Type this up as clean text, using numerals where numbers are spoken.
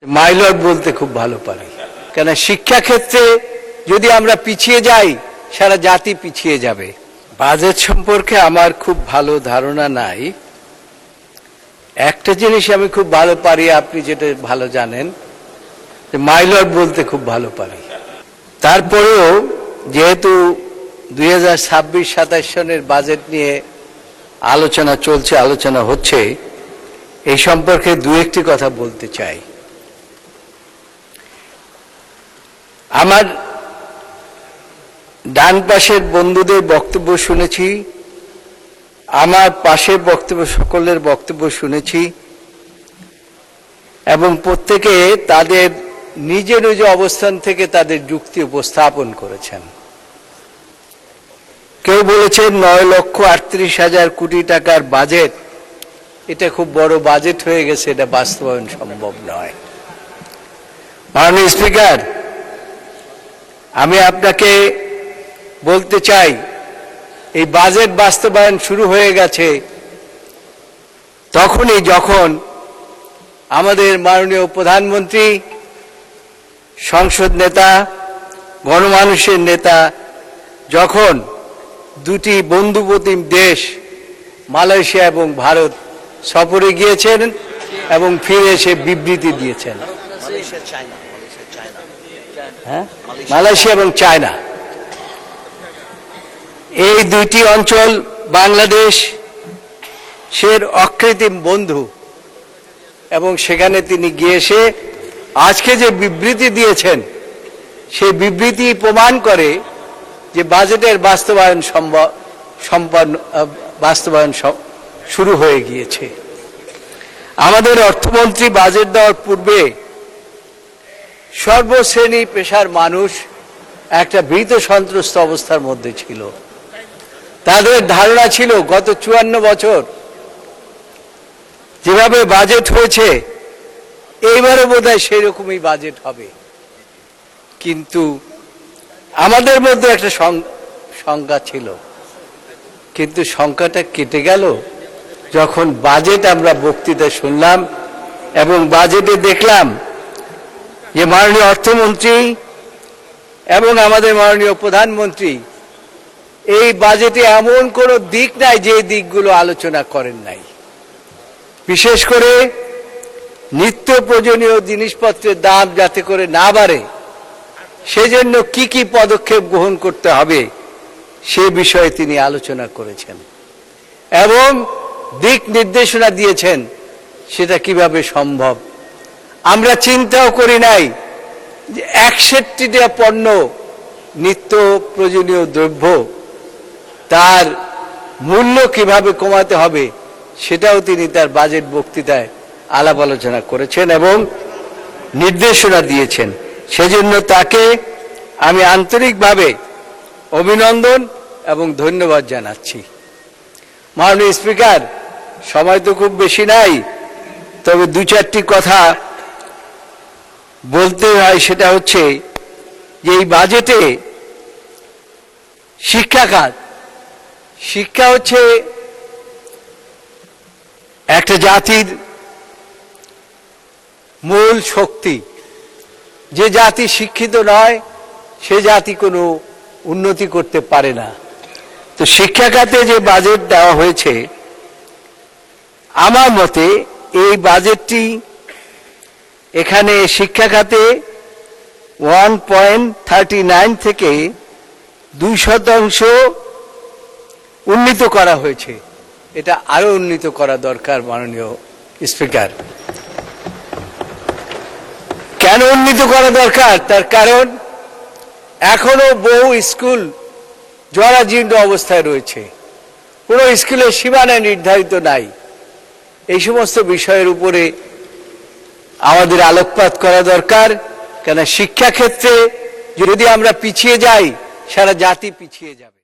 My lord বলতে খুব ভালো পারি, কেন শিক্ষা ক্ষেত্রে যদি আমরা পিছিয়ে যাই সারা জাতি পিছিয়ে যাবে। বাজেট সম্পর্কে আমার খুব ভালো ধারণা নাই। একটা জিনিস আমি খুব ভালো পারি, আপনি যেটা ভালো জানেন, যে মাইলট বলতে খুব ভালো পারি। তারপরেও যেহেতু 2026-27 সনের বাজেট নিয়ে আলোচনা চলছে, আলোচনা হচ্ছে, এই সম্পর্কে দু একটি কথা বলতে চাই। আমার ডান পাশের বন্ধুদের বক্তব্য শুনেছি, আমার পাশের বক্তব্য, সকলের বক্তব্য শুনেছি, এবং প্রত্যেকে তাদের নিজ নিজ অবস্থান থেকে তাদের যুক্তি উপস্থাপন করেছেন। কেউ বলেছেন 9,38,000 কোটি টাকার বাজেট, এটা খুব বড় বাজেট হয়ে গেছে, এটা বাস্তবায়ন সম্ভব নয়। মাননীয় স্পিকার, আমি আপনাকে বলতে চাই, এই বাজেট বাস্তবায়ন শুরু হয়ে গেছে তখনই যখন আমাদের মাননীয় প্রধানমন্ত্রী, সংসদ নেতা, গণমানুষের নেতা যখন দুটি বন্ধুপ্রতিম দেশ মালয়েশিয়া এবং ভারত সফরে গিয়েছেন এবং ফিরে এসে বিবৃতি দিয়েছেন। মালয়েশিয়া এবং চায়না, এই দুইটি অঞ্চল বাংলাদেশের অকৃত্রিম বন্ধু, এবং সেখানে তিনি গিয়ে এসে আজকে যে বিবৃতি দিয়েছেন, সেই বিবৃতি প্রমাণ করে যে বাজেটের বাস্তবায়ন শুরু হয়ে গিয়েছে। আমাদের অর্থমন্ত্রী বাজেট দেওয়ার পূর্বে সর্বশ্রেণী পেশার মানুষ একটা ভীত সন্ত্রস্ত অবস্থার মধ্যে ছিল। তাদের ধারণা ছিল গত 54 বছর যেভাবে বাজেট হয়েছে, এইবারও বোধহয় সেই রকমই বাজেট হবে। কিন্তু আমাদের মধ্যে একটা শঙ্কা ছিল, কিন্তু শঙ্কাটা কেটে গেল যখন বাজেট আমরা বক্তৃতা শুনলাম এবং বাজেটে দেখলাম যে মাননীয় অর্থমন্ত্রী এবং আমাদের মাননীয় প্রধানমন্ত্রী এই বাজেটে এমন কোনো দিক নাই যে দিকগুলো আলোচনা করেন নাই। বিশেষ করে নিত্য প্রয়োজনীয় জিনিসপত্রের দাম যাতে করে না বাড়ে, সেজন্য কি কি পদক্ষেপ গ্রহণ করতে হবে সে বিষয়ে তিনি আলোচনা করেছেন এবং দিক নির্দেশনা দিয়েছেন সেটা কিভাবে সম্ভব। আমরা চিন্তাও করি নাই যে 61টা পণ্য, নিত্য প্রয়োজনীয় দ্রব্য, তার মূল্য কিভাবে কমাতে হবে সেটাও তিনি তার বাজেট বক্তৃতায় আলাপ আলোচনা করেছেন এবং নির্দেশনা দিয়েছেন। সেজন্য তাকে আমি আন্তরিকভাবে অভিনন্দন এবং ধন্যবাদ জানাচ্ছি। মাননীয় স্পিকার, সময় তো খুব বেশি নাই, তবে দু চারটি কথা বলতে হয়। সেটা হচ্ছে যে এই বাজেটে শিক্ষা হচ্ছে একটা জাতির মূল শক্তি। যে জাতি শিক্ষিত নয় সে জাতি কোনো উন্নতি করতে পারে না। তো শিক্ষা খাতে যে বাজেট দেওয়া হয়েছে, আমার মতে এই বাজেটটি এখানে শিক্ষা খাতে 1.39 থেকে 2% উন্নীত করা হয়েছে। এটা আরো উন্নীত করা দরকার মাননীয় স্পিকার। কেন উন্নীত করা দরকার? তার কারণ এখনো বহু স্কুল জরাজীর্ণ অবস্থায় রয়েছে, কোনো স্কুলের সীমানা নির্ধারিত নাই। এই সমস্ত বিষয়ের উপরে আমাদের আলোকপাত করা দরকার, কেন শিক্ষা ক্ষেত্রে যদি আমরা পিছিয়ে যাই সারা জাতি পিছিয়ে যাবে।